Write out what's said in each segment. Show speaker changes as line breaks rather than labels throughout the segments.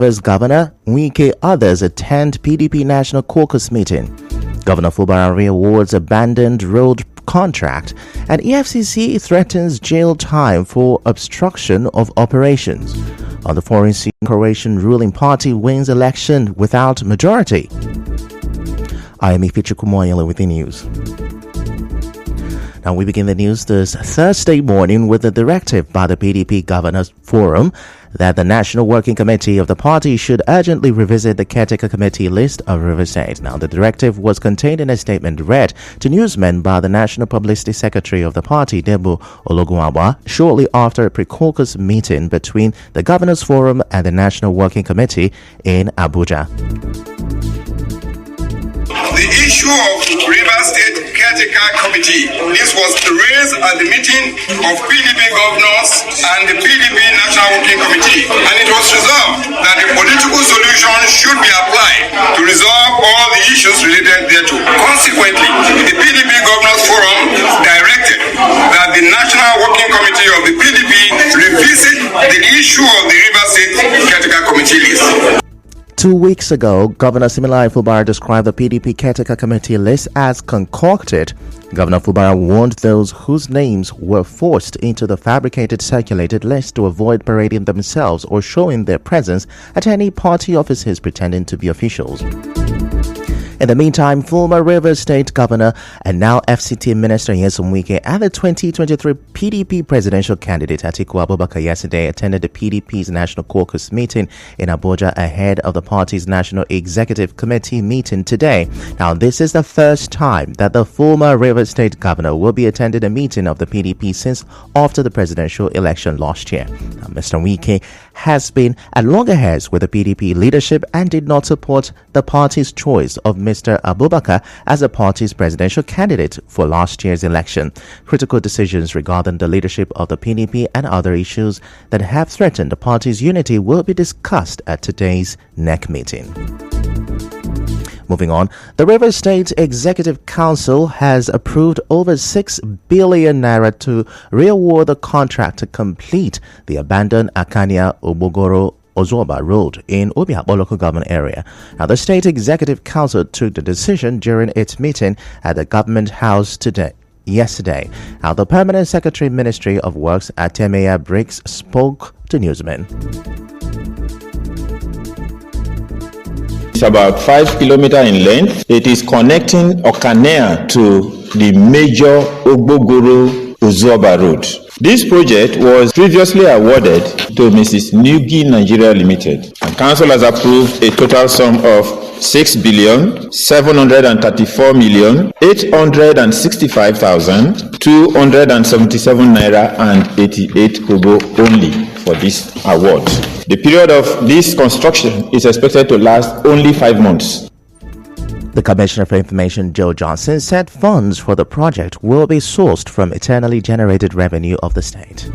Governor Wike others attend PDP National Caucus meeting. Governor Fubara reawards abandoned road contract, and EFCC threatens jail time for obstruction of operations. On the foreign scene, Croatian ruling party wins election without majority. I am Ifichu Kumoyele with the news. Now we begin the news this Thursday morning with a directive by the PDP Governors Forum that the National Working Committee of the party should urgently revisit the caretaker committee list of River State. Now, the directive was contained in a statement read to newsmen by the National Publicity Secretary of the party, Debu Ologunwawa, shortly after a pre-caucus meeting between the Governors Forum and the National Working Committee in Abuja.
The issue of River State Caretaker Committee, this was raised at the meeting of PDP governors and the PDP National Working Committee, and it was resolved that a political solution should be applied to resolve all the issues related thereto. Consequently, the PDP Governors Forum directed that the National Working Committee of the PDP revisit the issue of the River State Caretaker Committee list.
2 weeks ago, Governor Siminalayi Fubara described the PDP caretaker committee list as concocted. Governor Fubara warned those whose names were forced into the fabricated circulated list to avoid parading themselves or showing their presence at any party offices pretending to be officials. In the meantime, former Rivers State Governor and now FCT Minister Nyesom Wike and the 2023 PDP presidential candidate Atiku Abubakar yesterday attended the PDP's National Caucus meeting in Abuja ahead of the party's National Executive Committee meeting today. Now, this is the first time that the former Rivers State Governor will be attending a meeting of the PDP since after the presidential election last year. Now, Mr. Wike has been at loggerheads with the PDP leadership and did not support the party's choice of Mr. Abubakar as the party's presidential candidate for last year's election. Critical decisions regarding the leadership of the PDP and other issues that have threatened the party's unity will be discussed at today's NEC meeting. Moving on, the Rivers State Executive Council has approved over 6 billion naira to reaward the contract to complete the abandoned Akania Obogoro Ozoba Road in Obiakpo local government area. Now, the State Executive Council took the decision during its meeting at the Government House yesterday. Now, the Permanent Secretary Ministry of Works at Temeya Briggs spoke to newsmen.
It's about 5 kilometers in length. It is connecting Okanea to the major Ogbogoro Ozoba Road. This project was previously awarded to Mrs. Nugi Nigeria Limited, and Council has approved a total sum of 6,734,865,277 naira and 88 kobo only for this award. The period of this construction is expected to last only 5 months.
The Commissioner for Information, Joe Johnson, said funds for the project will be sourced from internally generated revenue of the state.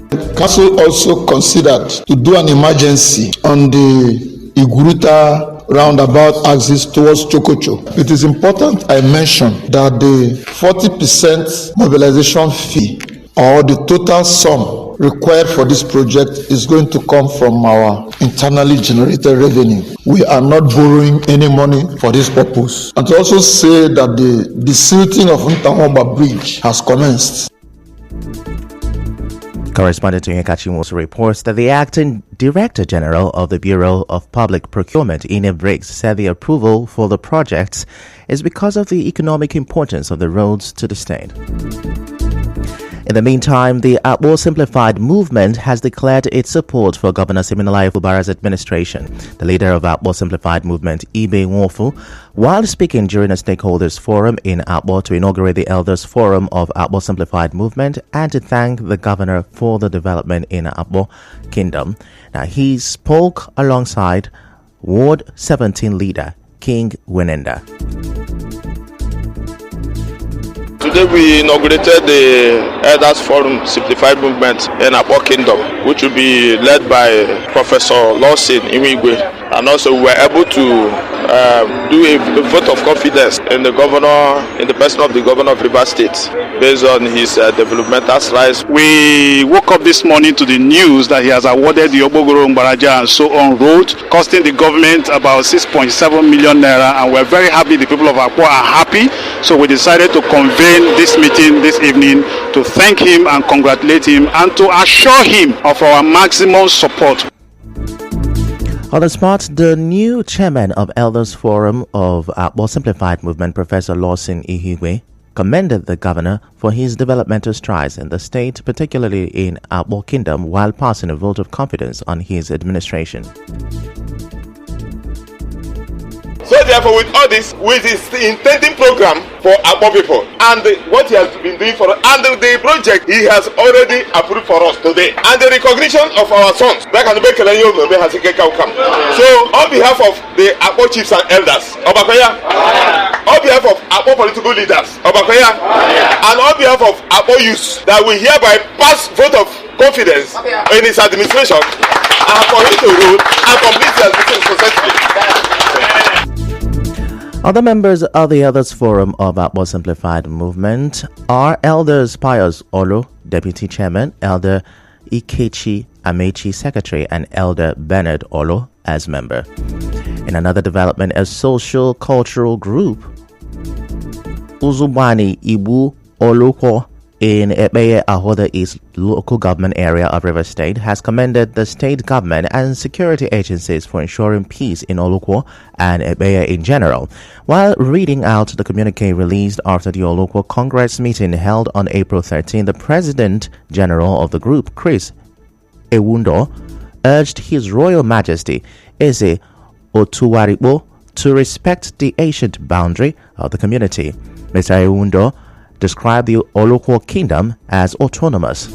The Council also considered to do an emergency on the Iguruta roundabout axis towards Chokocho. It is important I mention that the 40% mobilization fee or the total sum required for this project is going to come from our internally generated revenue. We are not borrowing any money for this purpose. And to also say that the silting of Ntahomba Bridge has commenced.
Correspondent to Yekachimo's reports that the acting Director General of the Bureau of Public Procurement, Ine Briggs, said the approval for the projects is because of the economic importance of the roads to the state. In the meantime, the Akbo Simplified Movement has declared its support for Governor Siminalayi Fubara's administration. The leader of Akbo Simplified Movement, Ibe Nwofu, while speaking during a stakeholders forum in Akbo to inaugurate the Elders Forum of Akbo Simplified Movement and to thank the governor for the development in Akbo Kingdom. Now, he spoke alongside Ward 17 leader King Winenda.
Today we inaugurated the Elders Forum Simplified Movement in Akbo Kingdom, which will be led by Professor Lawson Imigwe. And also we were able to do a vote of confidence in the governor, in the person of the governor of Rivers State, based on his developmental strides.
We woke up this morning to the news that he has awarded the Obogoro Mbaraja and so on road, costing the government about 6.7 million naira, and we're very happy. The people of Akpo are happy, so we decided to convene this meeting this evening to thank him and congratulate him and to assure him of our maximum support.
On the spot, the new chairman of Elders Forum of Akpo Simplified Movement, Professor Lawson Ihigwe, commended the governor for his developmental strides in the state, particularly in Akpo Kingdom, while passing a vote of confidence on his administration.
So therefore, with all this, with his intending program for Akpo people and what he has been doing for us, and the project he has already approved for us today, and the recognition of our sons, so on behalf of the Akpo chiefs and elders, Obakoya, on behalf of Akpo political leaders, Obakoya, and on behalf of Akpo youth, that we hereby pass vote of confidence in his administration and for him to rule and complete his administration successfully.
Other members of the Elders Forum of Akpo Simplified Movement are Elders Pius Olo, Deputy Chairman, Elder Ikechi Amechi, Secretary, and Elder Bernard Olo as member. In another development, a social cultural group, Uzubani Ibu Olukwo, in Ebeye Ahoda East local government area of River State, has commended the state government and security agencies for ensuring peace in Olukwo and Ebeye in general. While reading out the communique released after the Olukwo Congress meeting held on April 13, the President General of the group, Chris Ewundo, urged His Royal Majesty Eze Otuwaribo to respect the ancient boundary of the community. Mr. Ewundo described the Olukwo Kingdom as autonomous.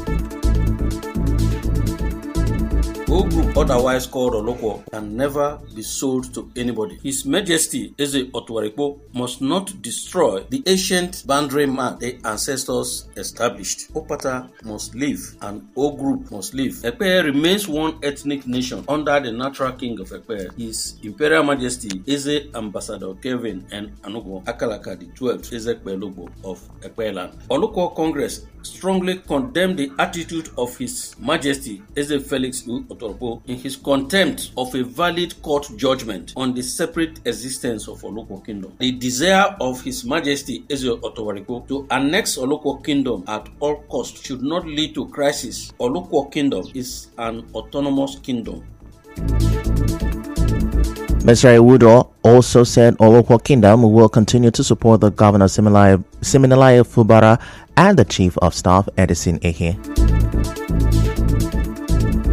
O group, otherwise called Olokwo, can never be sold to anybody. His Majesty Eze Otuwarikpo must not destroy the ancient boundary mark the ancestors established. Opata must live and O group must live. Ekpe remains one ethnic nation under the natural king of Ekpe. His Imperial Majesty Eze Ambassador Kevin and Anugo Akalaka the 12th Ezekpe Lobo of Ekpe land. Olokwo Congress strongly condemned the attitude of His Majesty Eze Felix Otorpo in his contempt of a valid court judgment on the separate existence of Olokwo Kingdom. The desire of His Majesty Eze Otowariko to annex Olokwo Kingdom at all costs should not lead to crisis. Olokwo Kingdom is an autonomous kingdom.
Mr. Ewudo also said Olokwo Kingdom will continue to support the Governor Siminalayi Fubara and the Chief of Staff Edison Ehe.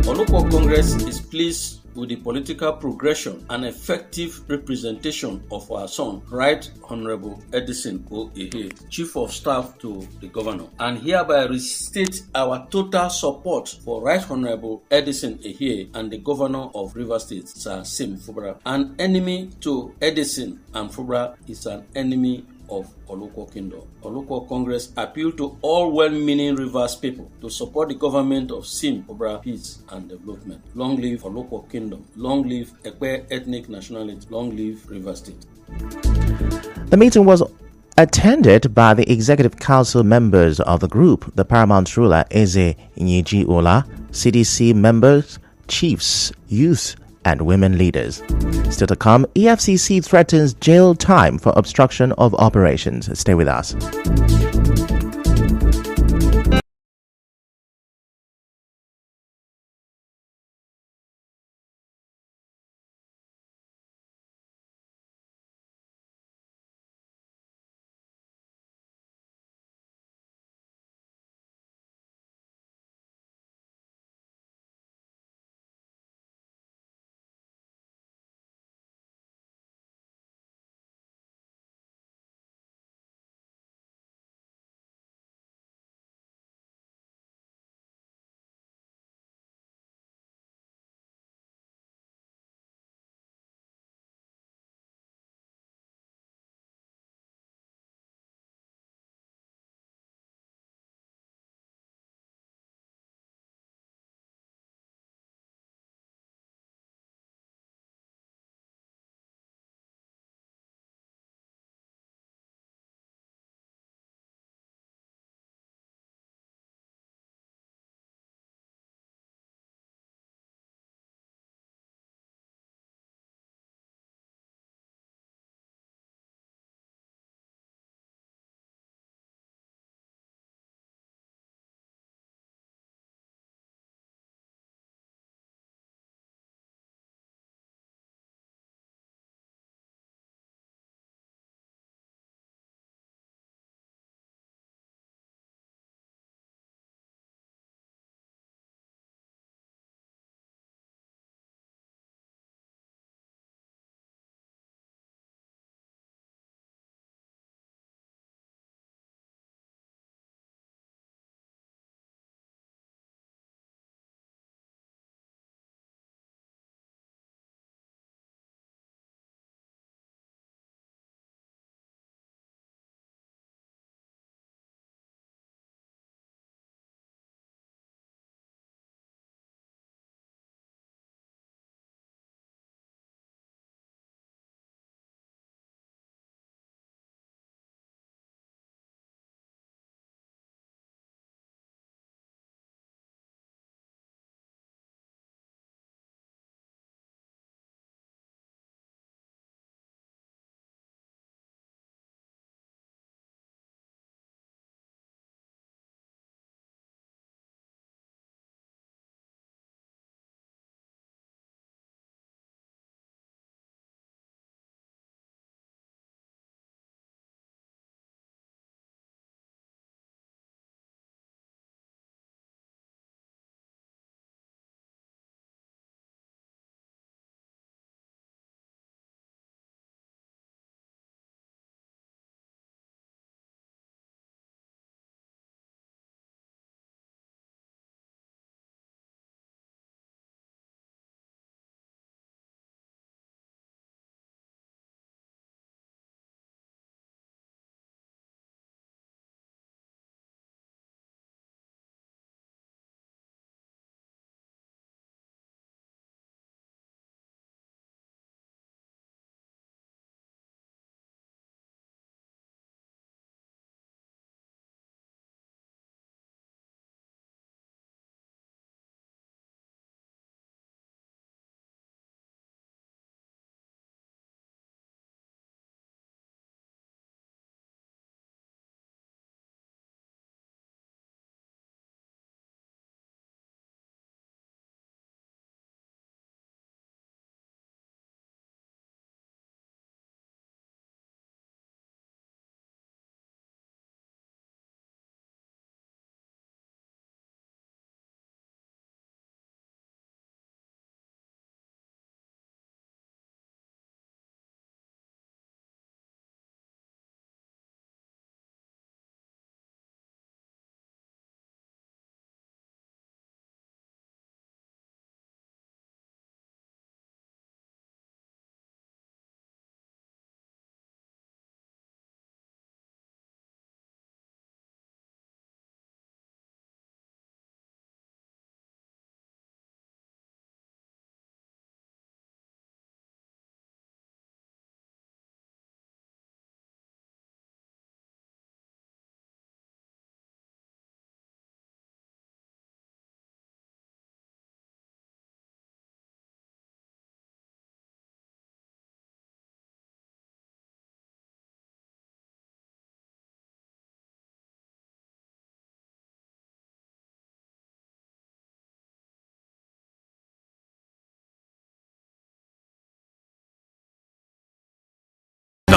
Olokwo Congress is pleased with the political progression and effective representation of our son, Right Honorable Edison O. Ehe, Chief of Staff to the Governor, and hereby restate our total support for Right Honorable Edison Ehe and the Governor of Rivers State, Sir Sim Fubara. An enemy to Edison and Fubara is an enemy of Olokwo Kingdom. Olokwo Congress appeal to all well-meaning Rivers people to support the government of Sim Fubara peace and development. Long live Olokwo Kingdom. Long live Ekpe ethnic nationality. Long live Rivers State.
The meeting was attended by the Executive Council members of the group, the paramount ruler Eze Nyiji Ola, CDC members, chiefs, youth, and women leaders. Still to come, EFCC threatens jail time for obstruction of operations. Stay with us.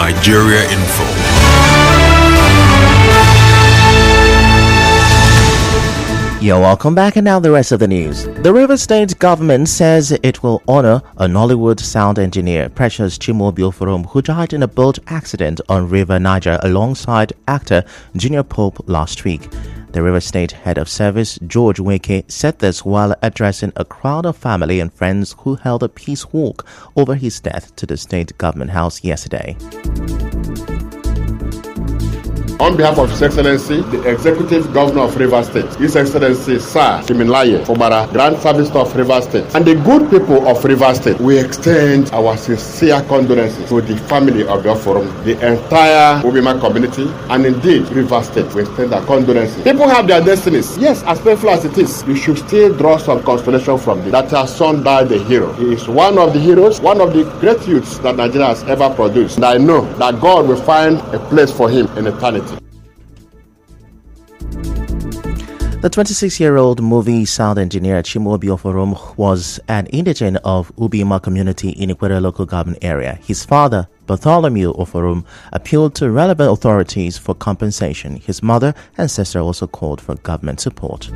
Nigeria Info.
You're welcome back, and now the rest of the news. The Rivers State government says it will honor a Nollywood sound engineer, Precious Chimobi-Oforom, who died in a boat accident on River Niger alongside actor Junior Pope last week. The Rivers State head of service, George Weke, said this while addressing a crowd of family and friends who held a peace walk over his death to the state government house yesterday.
On behalf of His Excellency, the Executive Governor of Rivers State, His Excellency Sir Timilaye Fubara, Grand Service of Rivers State, and the good people of Rivers State, we extend our sincere condolences to the family of the Oforom, the entire Obima community, and indeed Rivers State. We extend our condolences. People have their destinies. Yes, as painful as it is, you should still draw some consolation from this. That our son died the hero. He is one of the heroes, one of the great youths that Nigeria has ever produced. And I know that God will find a place for him in eternity.
The 26-year-old movie sound engineer Chimobi-Oforom was an indigene of Ubima community in Ikwere local government area. His father, Bartholomew Oforom, appealed to relevant authorities for compensation. His mother and sister also called for government support.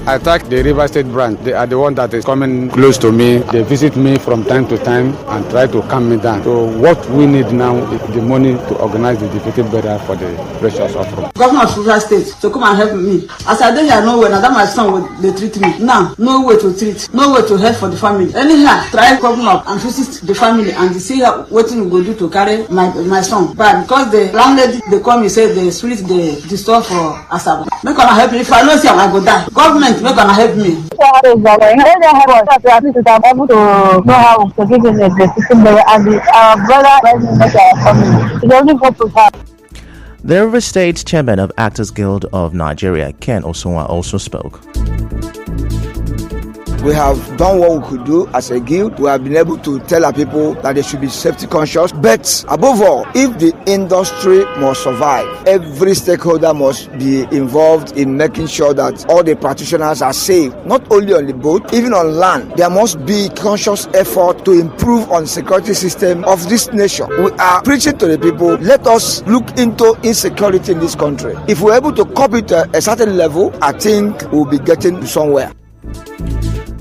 I thank the River State branch. They are the one that is coming close to me. They visit me from time to time and try to calm me down. So what we need now is the money to organize the defeated burial for the precious offering.
Governor of River State to come and help me. As I don't know where that my son will they treat me. Now, no way to treat, no way to help for the family. Anyhow, try come up and visit the family and see what we go do to carry my son. But because the landlady they come, he said they split the store for Asaba. Make gonna help me. If I don't see I go die. Government not gonna help me.
The River State chairman of Actors Guild of Nigeria, Ken Osonwa, also spoke.
We have done what we could do as a guild. We have been able to tell our people that they should be safety conscious. But above all, if the industry must survive, every stakeholder must be involved in making sure that all the practitioners are safe, not only on the boat, even on land. There must be conscious effort to improve on the security system of this nation. We are preaching to the people, let us look into insecurity in this country. If we're able to cope it to a certain level, I think we'll be getting somewhere.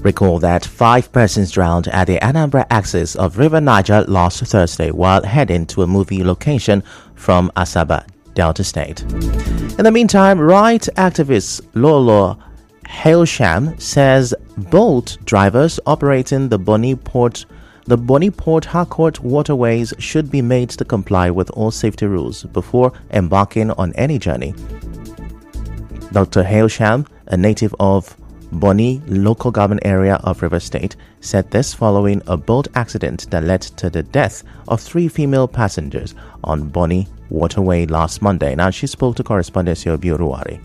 Recall that 5 persons drowned at the Anambra axis of River Niger last Thursday while heading to a movie location from Asaba, Delta State. In the meantime, right activist Lolo Hailsham says boat drivers operating the Bonny Port Harcourt waterways should be made to comply with all safety rules before embarking on any journey. Dr. Hailsham, a native of Bonny local government area of River State, said this following a boat accident that led to the death of 3 female passengers on Bonny waterway last Monday. Now she spoke to correspondent Yobi Oruwari.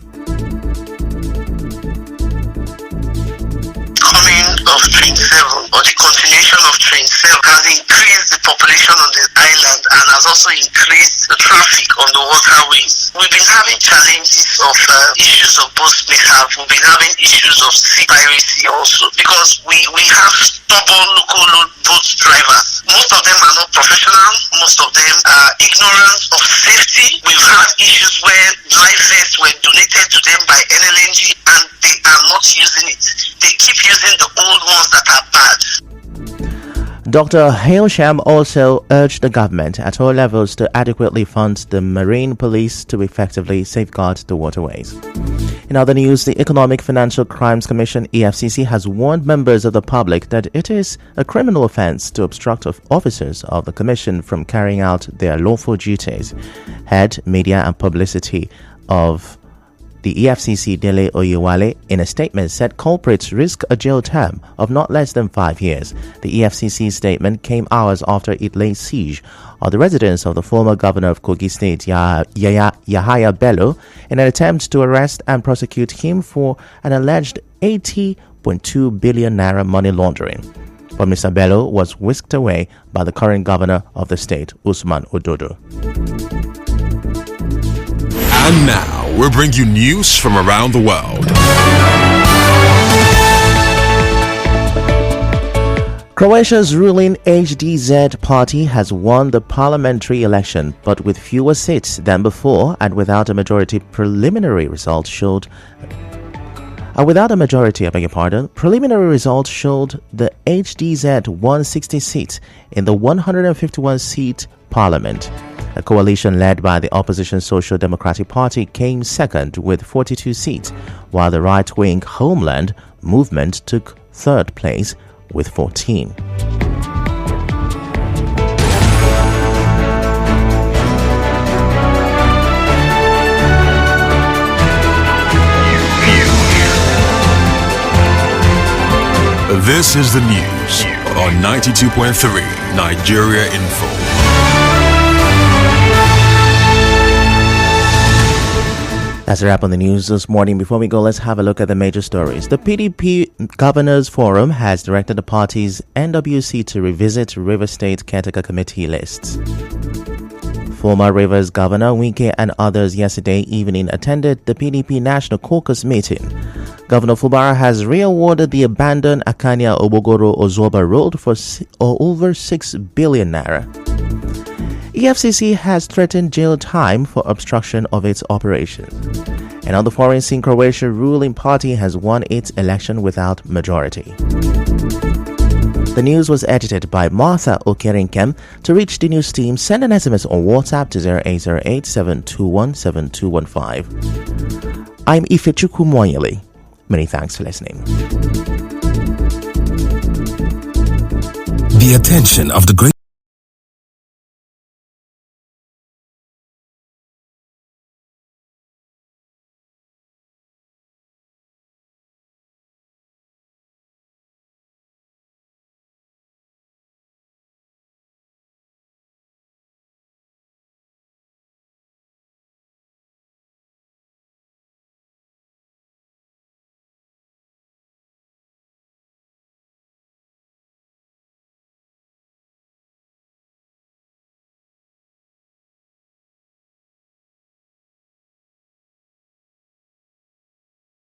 Coming of Train 7 or the continuation of Train 7 has increased the population on the island and has also increased the traffic on the waterways. We've been having challenges of issues of boat mishap. We've been having issues of sea piracy also because we have stubborn local boat drivers. Most of them are not professional. Most of them are ignorant of safety. We've had issues where life vests were donated to them by NLNG and they are not using it. They keep using the old ones that are bad.
Dr. Hailsham also urged the government at all levels to adequately fund the marine police to effectively safeguard the waterways. In other news, the Economic Financial Crimes Commission (EFCC) has warned members of the public that it is a criminal offense to obstruct officers of the commission from carrying out their lawful duties. Head Media and Publicity of the EFCC, Dele Oyewale, in a statement said culprits risk a jail term of not less than 5 years. The EFCC statement came hours after it laid siege on the residence of the former governor of Kogi State, Yahaya Bello, in an attempt to arrest and prosecute him for an alleged 80.2 billion naira money laundering. But Mr. Bello was whisked away by the current governor of the state, Usman Ododo.
And now, we'll bring you news from around the world.
Croatia's ruling HDZ party has won the parliamentary election, but with fewer seats than before and without a majority. Preliminary results showed the HDZ won 60 seats in the 151-seat parliament. A coalition led by the opposition Social Democratic Party came second with 42 seats, while the right-wing Homeland movement took third place with 14.
This is the news on 92.3 Nigeria Info.
That's a wrap on the news this morning. Before we go, let's have a look at the major stories. The PDP Governors Forum has directed the party's NWC to revisit Rivers State Caretaker Committee lists. Former Rivers Governor Wike and others yesterday evening attended the PDP National Caucus meeting. Governor Fubara has re-awarded the abandoned Akania Obogoro Ozoba Road for over 6 billion naira. EFCC has threatened jail time for obstruction of its operation. And on the foreign scene, Croatia ruling party has won its election without majority. The news was edited by Martha Okerinkem. To reach the news team, send an SMS on WhatsApp to 0808-721-7215. I'm Ifechukwu Moyele. Many thanks for listening.
The attention of the great